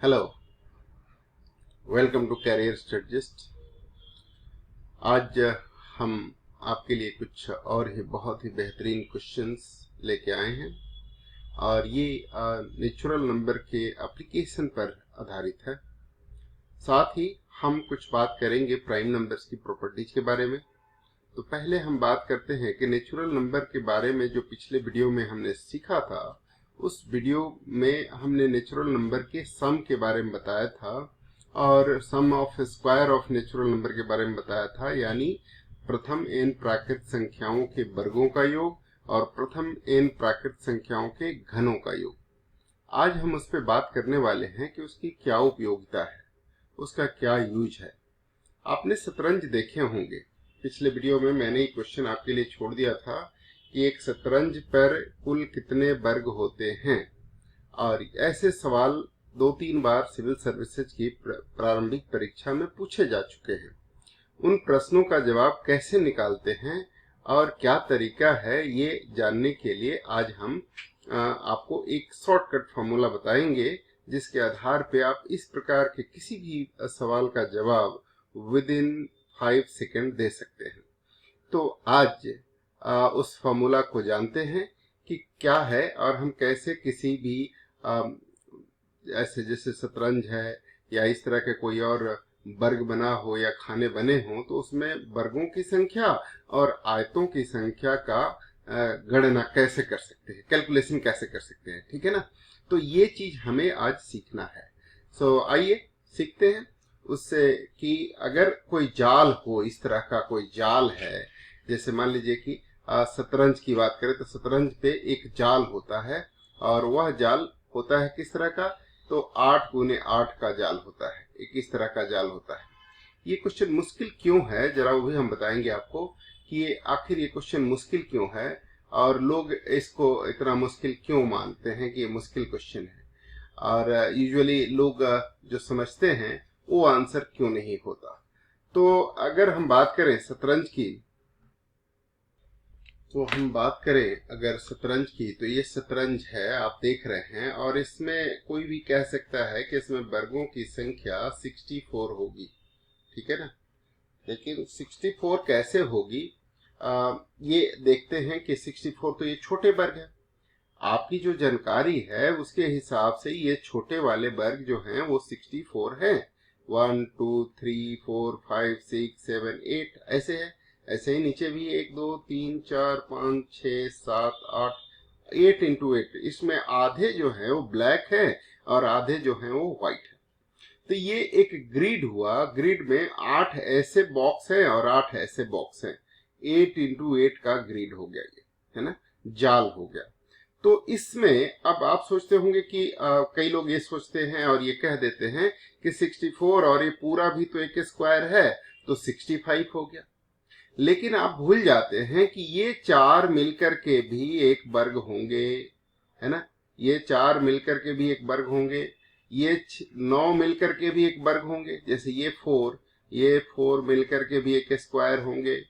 Hello, welcome to career strategist. आज हम आपके लिए कुछ और ही बहुत ही बेहतरीन क्वेश्चंस लेके आए हैं और ये नेचुरल नंबर के एप्लीकेशन पर आधारित है। साथ ही हम कुछ बात करेंगे प्राइम नंबर्स की प्रॉपर्टीज के बारे में। तो पहले हम बात करते हैं कि नेचुरल नंबर के बारे में जो पिछले वीडियो में हमने सीखा था, उस वीडियो में हमने नेचुरल नंबर के सम के बारे में बताया था और sum of square of natural number के बारे में बताया था, यानी प्रथम n प्राकृत संख्याओं के वर्गों का योग और प्रथम n प्राकृत संख्याओं के घनों का योग। आज हम उस पर बात करने वाले हैं कि उसकी क्या उपयोगिता है, उसका क्या यूज है। आपने शतरंज देखे होंगे। पिछले वीडियो में मैंने एक क्वेश्चन आपके लिए छोड़ दिया था कि एक शतरंज पर कुल कितने वर्ग होते हैं, और ऐसे सवाल 2-3 बार सिविल सर्विसेज की प्रारंभिक परीक्षा में पूछे जा चुके हैं। उन प्रश्नों का जवाब कैसे निकालते हैं और क्या तरीका है, ये जानने के लिए आज हम आपको एक शॉर्टकट फॉर्मूला बताएंगे, जिसके आधार पे आप इस प्रकार के किसी भी सवाल का जवाब विद इन 5 सेकेंड दे सकते हैं। तो आज उस फॉर्मूला को जानते हैं कि क्या है और हम कैसे किसी भी ऐसे जैसे शतरंज है या इस तरह के कोई और वर्ग बना हो या खाने बने हो, तो उसमें वर्गों की संख्या और आयतों की संख्या का गणना कैसे कर सकते हैं, कैलकुलेशन कैसे कर सकते हैं। ठीक है ना। तो ये चीज हमें आज सीखना है। सो आइए सीखते हैं उससे कि अगर कोई जाल हो, इस तरह का कोई जाल है, जैसे मान लीजिए कि शतरंज की बात करें तो शतरंज पे एक जाल होता है और वह जाल होता है किस तरह का, तो 8x8 का जाल होता है, एक इस तरह का जाल होता है। ये क्वेश्चन मुश्किल क्यों है, जरा वो भी हम बताएंगे आपको कि ये आखिर ये क्वेश्चन मुश्किल क्यों है और लोग इसको इतना मुश्किल क्यों मानते हैं कि ये मुश्किल क्वेश्चन है, और यूजुअली लोग जो समझते हैं वो आंसर क्यों नहीं होता। तो अगर हम बात करें शतरंज की, तो हम बात करें अगर शतरंज की, तो ये शतरंज है, आप देख रहे हैं, और इसमें कोई भी कह सकता है कि इसमें वर्गों की संख्या 64 होगी। ठीक है ना। लेकिन 64 कैसे होगी, ये देखते हैं कि 64 तो ये छोटे वर्ग है। आपकी जो जानकारी है उसके हिसाब से ये छोटे वाले वर्ग जो हैं वो 64 हैं। 1 2 3 4 5 6 7 8 ऐसे है। ऐसे ही नीचे भी 1 2 3 4 5 6 7 8 8 इंटू 8, इसमें आधे जो है वो ब्लैक है और आधे जो है वो व्हाइट है। तो ये एक ग्रिड हुआ। ग्रिड में 8 ऐसे बॉक्स है और 8 ऐसे बॉक्स है। 8 इंटू 8 का ग्रिड हो गया, ये है ना, जाल हो गया। तो इसमें अब आप सोचते होंगे कि कई लोग ये सोचते हैं और ये कह देते हैं कि 64 और ये पूरा भी तो एक स्क्वायर है, तो 65 हो गया। लेकिन आप भूल जाते हैं कि ये 4 मिलकर के भी एक वर्ग होंगे, है ना। ये 4 मिलकर के भी एक वर्ग होंगे, ये 9 मिलकर के भी एक वर्ग होंगे, जैसे ये 4 मिलकर के भी एक स्क्वायर होंगे,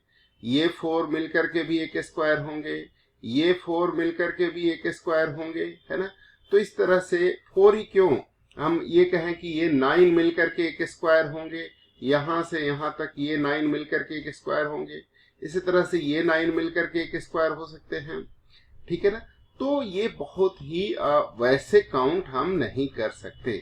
ये 4 मिलकर के भी एक स्क्वायर होंगे, ये 4 मिलकर के भी एक स्क्वायर होंगे, है ना। तो इस तरह से 4 ही क्यों, हम ये कहें कि ये 9 मिलकर के एक स्क्वायर होंगे, यहां से यहां तक ये 9 मिलकर के एक स्क्वायर होंगे, इसी तरह से ये 9 मिलकर के एक स्क्वायर हो सकते हैं। ठीक है ना। तो ये बहुत ही वैसे काउंट हम नहीं कर सकते।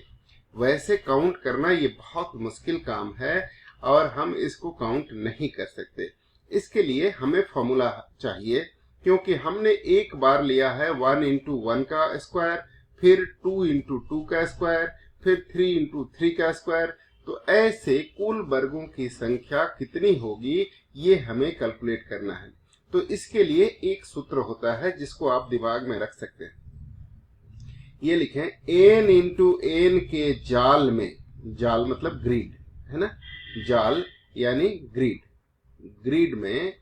वैसे काउंट करना ये बहुत मुश्किल काम है और हम इसको काउंट नहीं कर सकते। इसके लिए हमें फॉर्मूला चाहिए, क्योंकि हमने एक बार लिया है 1 इंटू 1 का स्क्वायर, फिर 2 इंटू 2 का स्क्वायर, फिर 3 इंटू 3 का स्क्वायर। तो ऐसे कुल वर्गों की संख्या कितनी होगी ये हमें कैलकुलेट करना है। तो इसके लिए एक सूत्र होता है जिसको आप दिमाग में रख सकते हैं। ये लिखें, n इंटू एन के जाल में, जाल मतलब ग्रिड, है ना, जाल यानी ग्रिड, ग्रिड में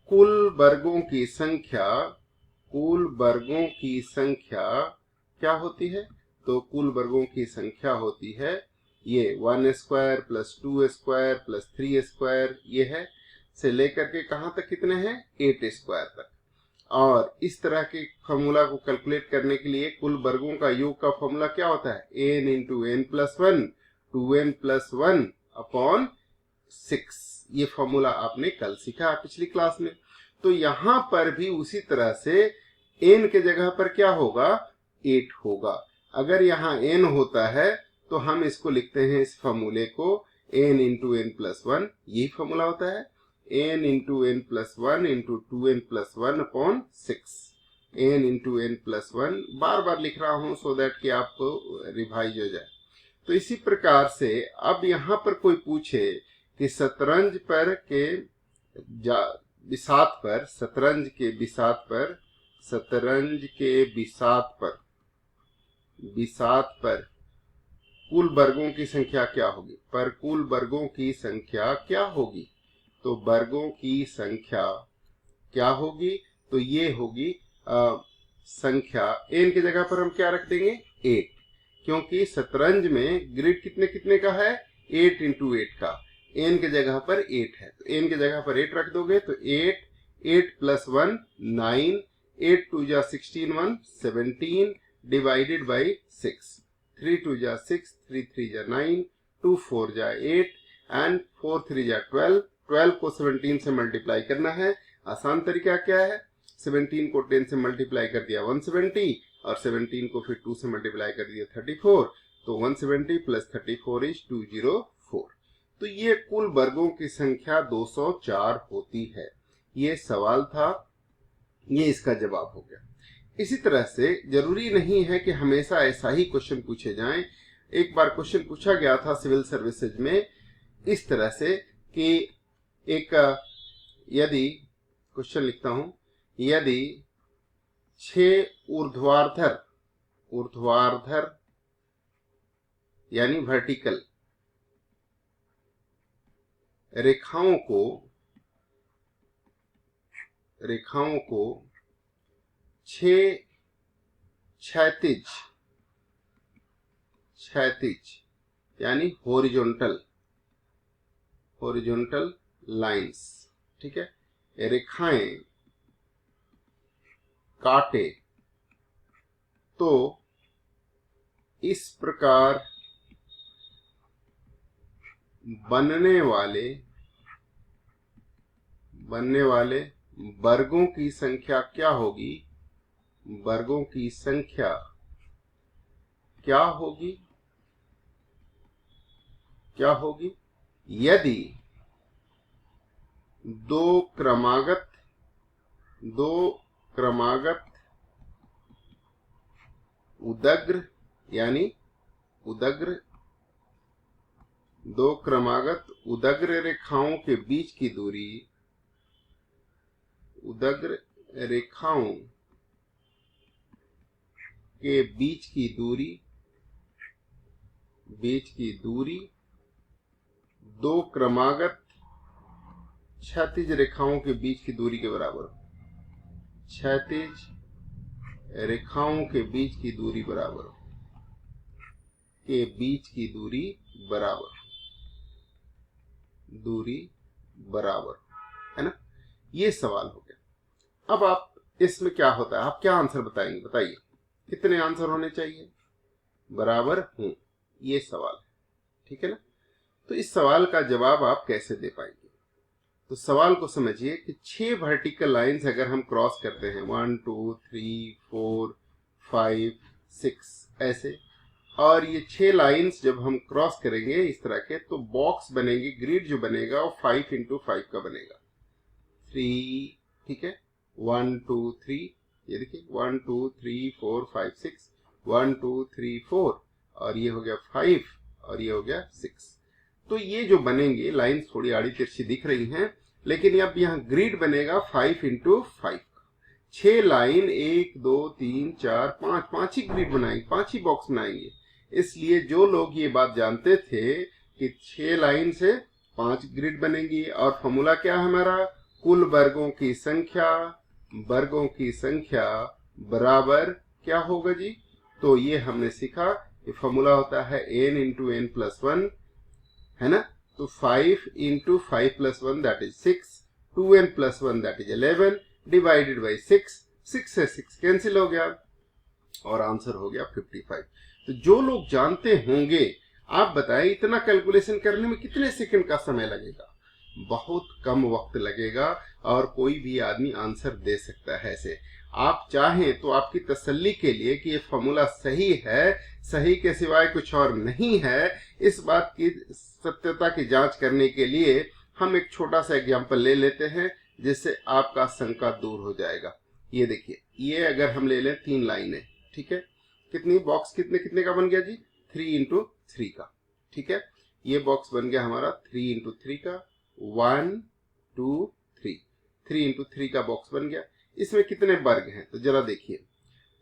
कुल वर्गों की संख्या, कुल वर्गों की संख्या क्या होती है, तो कुल वर्गों की संख्या होती है ये 1 square plus 2 square plus 3 square, ये है, से लेकर के कहां तक कितने हैं, 8 स्क्वायर तक। और इस तरह के फॉर्मूला को कैलकुलेट करने के लिए कुल वर्गों का योग का फॉर्मूला क्या होता है? n into n plus one 2n plus one upon 6। ये फॉर्मूला आपने कल सीखा पिछली क्लास में। तो यहां पर भी उसी तरह से n के जगह पर क्या होगा? 8 होगा। अगर यहाँ n होता है तो हम इसको लिखते हैं, इस फॉर्मूले को n into n plus one, यही फॉर्मूला होता है n into n plus one into 2n plus one upon 6। n into n plus one बार बार लिख रहा हूं सो दैट कि आपको रिवाइज हो जाए। तो इसी प्रकार से अब यहाँ पर कोई पूछे कि शतरंज पर के बिसात पर, शतरंज के बिसात पर, शतरंज के बिसात पर कुल वर्गों की संख्या क्या होगी? पर कुल वर्गों की संख्या क्या होगी? तो वर्गों की संख्या क्या होगी? तो ये होगी संख्या, n की जगह पर हम क्या रख देंगे? 8, क्योंकि शतरंज में ग्रिड कितने कितने का है? 8 इंटू 8 का। n की जगह पर 8 है तो n की जगह पर 8 रख दोगे तो 8 प्लस 1 9, 8 2 जा 16 1 17 डिवाइडेड बाई 6, 3 2 जा 6, 3 3 जा 9, 2 4 जा 8 एंड 4 3 जा 12। 12 को 17 से मल्टीप्लाई करना है। आसान तरीका क्या है? 17 को 10 से मल्टीप्लाई कर दिया 170 और 17 को फिर 2 से मल्टीप्लाई कर दिया 34। तो 170 प्लस 34 इज 204। तो ये कुल वर्गों की संख्या 204 होती है। ये सवाल था, ये इसका जवाब हो गया। इसी तरह से जरूरी नहीं है कि हमेशा ऐसा ही क्वेश्चन पूछे जाएं। एक बार क्वेश्चन पूछा गया था सिविल सर्विसेज में इस तरह से कि एक, यदि क्वेश्चन लिखता हूं, यदि 6 ऊर्ध्वाधर यानी वर्टिकल रेखाओं को 6 क्षैतिज यानी हॉरिजॉन्टल लाइंस, ठीक है, रेखाएं काटे तो इस प्रकार बनने वाले वर्गों की संख्या क्या होगी? वर्गों की संख्या क्या होगी यदि दो क्रमागत उदग्र यानी दो क्रमागत उदग्र रेखाओं के बीच की दूरी, उदग्र रेखाओं के बीच की दूरी दो क्रमागत क्षैतिज रेखाओं के बीच की दूरी के बराबर, क्षैतिज रेखाओं के बीच की दूरी बराबर, है ना? ये सवाल हो गया। अब आप इसमें क्या होता है, आप क्या आंसर बताएंगे? बताइए कितने आंसर होने चाहिए? बराबर हूं, ये सवाल है, ठीक है ना? तो इस सवाल का जवाब आप कैसे दे पाएंगे? तो सवाल को समझिए कि 6 वर्टिकल लाइंस अगर हम क्रॉस करते हैं 1 2 3 4 5 6 ऐसे, और ये 6 लाइंस जब हम क्रॉस करेंगे इस तरह के, तो बॉक्स बनेंगे, ग्रिड जो बनेगा वो 5 इंटू 5 का बनेगा, 3, ठीक है, 1 2 3, ये देखिए 1 2 3 4 5 6, 1 2 3 4, और ये हो गया 5 और ये हो गया 6। तो ये जो बनेंगे लाइंस थोड़ी आड़ी तिरछी दिख रही हैं, लेकिन अब यहाँ ग्रिड बनेगा 5 इंटू 5 का। 6 लाइन 1 2 3 4 5, 5 ही ग्रिड बनाएंगे, 5 ही बॉक्स बनाएंगे। इसलिए जो लोग ये बात जानते थे कि 6 लाइन से 5 ग्रिड बनेंगी, और फॉर्मूला क्या है हमारा? कुल वर्गों की संख्या बराबर क्या होगा जी? तो ये हमने सीखा, ये फॉर्मूला होता है n इंटू एन प्लस 1, है ना? तो 5 into 5 plus 1 that is 6, 2n plus 1 that is 11, divided by 6, 6 से 6 कैंसिल हो गया और आंसर हो गया 55। तो जो लोग जानते होंगे, आप बताएं इतना कैलकुलेशन करने में कितने सेकंड का समय लगेगा? बहुत कम वक्त लगेगा और कोई भी आदमी आंसर दे सकता है ऐसे। आप चाहें तो आपकी तसल्ली के लिए कि ये फॉर्मूला सही है, सही के सिवाय कुछ और नहीं है, इस बात की सत्यता की जांच करने के लिए हम एक छोटा सा एग्जांपल ले लेते हैं, जिससे आपका शंका दूर हो जाएगा। ये देखिए, ये अगर हम ले लें 3 लाइनें, ठीक है, कितनी बॉक्स कितने कितने का बन गया जी? 3 इंटू 3 का, ठीक है। ये बॉक्स बन गया हमारा 3 इंटू 3 का, 1 2 3, 3 इंटू 3 का बॉक्स बन गया। इसमें कितने वर्ग हैं तो जरा देखिए,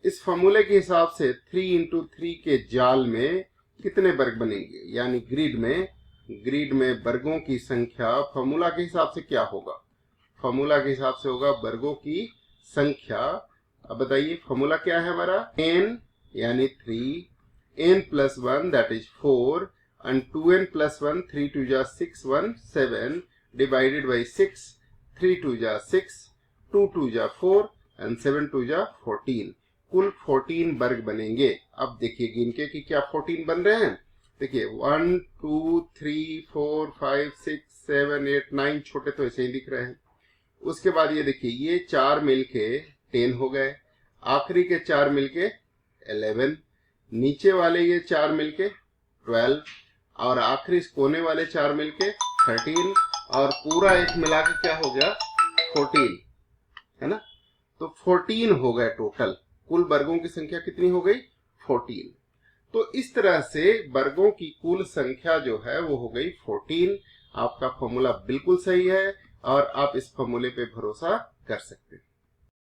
इस फॉर्मूले के हिसाब से 3 इंटू 3 के जाल में कितने वर्ग बनेंगे, यानी ग्रिड में वर्गों की संख्या फॉर्मूला के हिसाब से क्या होगा? फॉर्मूला के हिसाब से होगा वर्गों की संख्या। अब बताइए फॉर्मूला क्या है हमारा? n यानी 3, n plus 1 that is 4 and 2n plus 1, 3 2 जा 6, 1 7 divided by 6, 3 2 जा 6, 2 2 जा 4 and 7 2 जा 14। कुल 14 वर्ग बनेंगे। अब देखिए गिन के कि क्या 14 बन रहे हैं। देखिए 1 2 3 4 5 6 7 8 9 छोटे तो ऐसे ही दिख रहे हैं। उसके बाद ये देखिए, ये 4 मिलके 10 हो गए, आखिरी के 4 मिलके 11, नीचे वाले ये 4 मिलके 12 और आखिरी कोने वाले 4 मिलके 13 और पूरा एक मिला के क्या हो गया? 14, है ना। तो 14 हो गए टोटल। कुल वर्गों की संख्या कितनी हो गई? 14। तो इस तरह से वर्गों की कुल संख्या जो है वो हो गई 14। आपका फॉर्मूला बिल्कुल सही है और आप इस फॉर्मूले पे भरोसा कर सकते हैं।